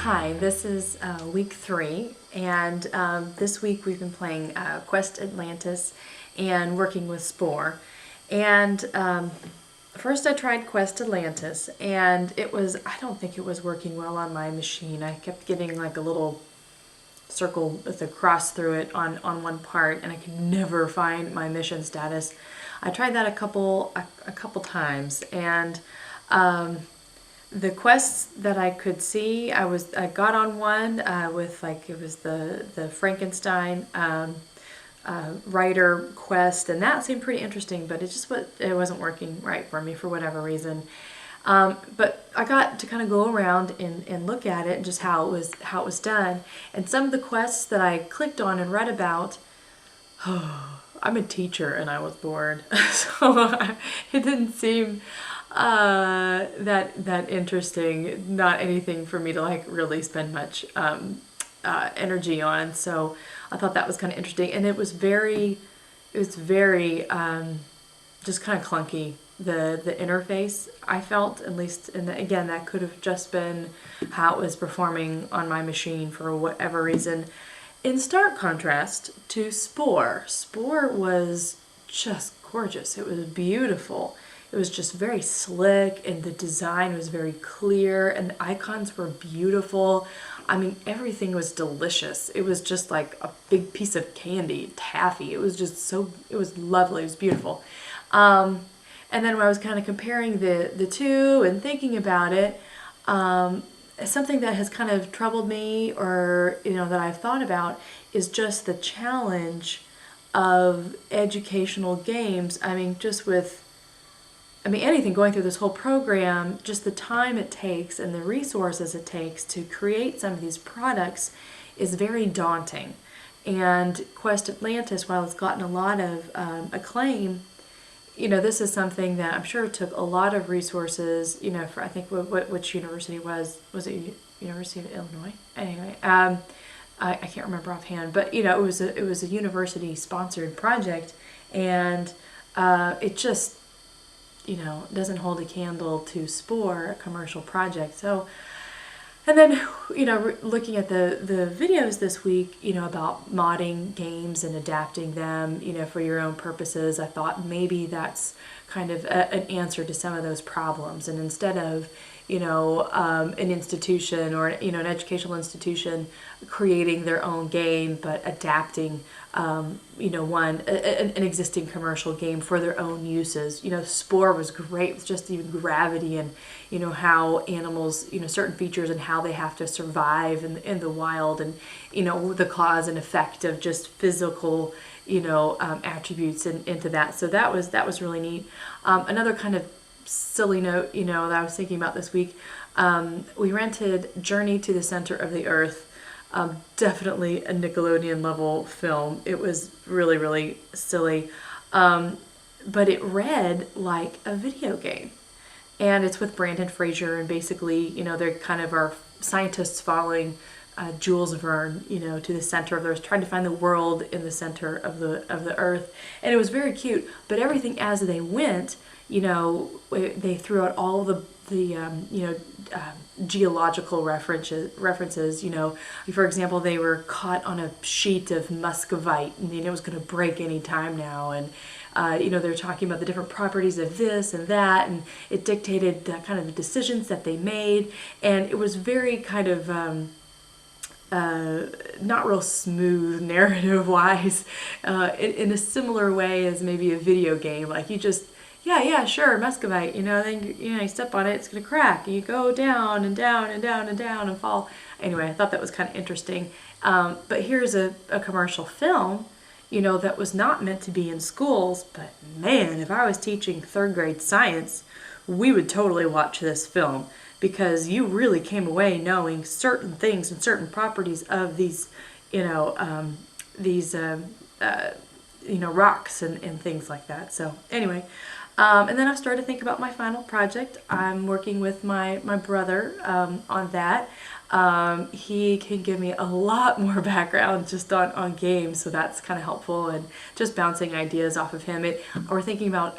Hi, this is week 3, and this week we've been playing Quest Atlantis and working with Spore. And first I tried Quest Atlantis, and I don't think it was working well on my machine. I kept getting like a little circle with a cross through it on one part, and I could never find my mission status. I tried that a couple times, and the quests that I could see, I got on one with it was the Frankenstein writer quest, and that seemed pretty interesting, but it wasn't working right for me for whatever reason. But I got to kind of go around and look at it and just how it was done, and some of the quests that I clicked on and read about. I'm a teacher and I was bored, so it didn't seem that interesting. Not anything for me to like really spend much energy on. So I thought that was kind of interesting, and it was very just kind of clunky. The interface, I felt, at least, and again, that could have just been how it was performing on my machine for whatever reason. In stark contrast to Spore, Spore was just gorgeous. It was beautiful. It was just very slick, and the design was very clear, and the icons were beautiful. I mean, everything was delicious. It was just like a big piece of candy, taffy. It was just it was lovely. It was beautiful. And then when I was kind of comparing the two and thinking about it, something that has kind of troubled me, or that I've thought about, is just the challenge of educational games. I mean, anything going through this whole program, just the time it takes and the resources it takes to create some of these products is very daunting. And Quest Atlantis, while it's gotten a lot of acclaim, this is something that I'm sure took a lot of resources, for, I think, which university was it University of Illinois? Anyway, I can't remember offhand, but it was a university sponsored project, and it just, doesn't hold a candle to Spore, a commercial project. So, and then, looking at the videos this week, about modding games and adapting them, for your own purposes, I thought maybe that's kind of an answer to some of those problems. And instead of, an institution or, an educational institution creating their own game, but adapting, an existing commercial game for their own uses. Spore was great with just even gravity and, how animals, certain features and how they have to survive in the wild, and, the cause and effect of just physical, attributes into that. So that was really neat. Another kind of silly note, that I was thinking about this week, we rented Journey to the Center of the Earth. Definitely a Nickelodeon level film. It was really, really silly. But it read like a video game. And it's with Brandon Fraser, and basically, they're kind of our scientists following Jules Verne, to the center of the Earth, trying to find the world in the center of the Earth. And it was very cute, but everything as they went, they threw out all the geological references. For example, they were caught on a sheet of muscovite, and it was going to break any time now. And they're talking about the different properties of this and that, and it dictated kind of the decisions that they made. And it was very kind of not real smooth narrative-wise, in a similar way as maybe a video game. Like, you just, yeah, sure, muscovite, then you step on it, it's gonna crack, and you go down and down and down and down and fall. Anyway, I thought that was kind of interesting. But here's a commercial film, that was not meant to be in schools, but man, if I was teaching 3rd grade science, we would totally watch this film, because you really came away knowing certain things and certain properties of these, rocks and things like that. So anyway, and then I've started to think about my final project. I'm working with my brother on that. He can give me a lot more background just on games, so that's kind of helpful, and just bouncing ideas off of him. We're thinking about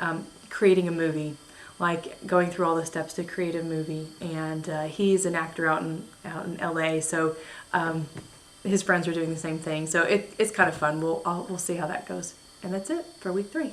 creating a movie like going through all the steps to create a movie. And he's an actor out in LA, so his friends are doing the same thing. So it's kind of fun. We'll see how that goes. And that's it for week 3.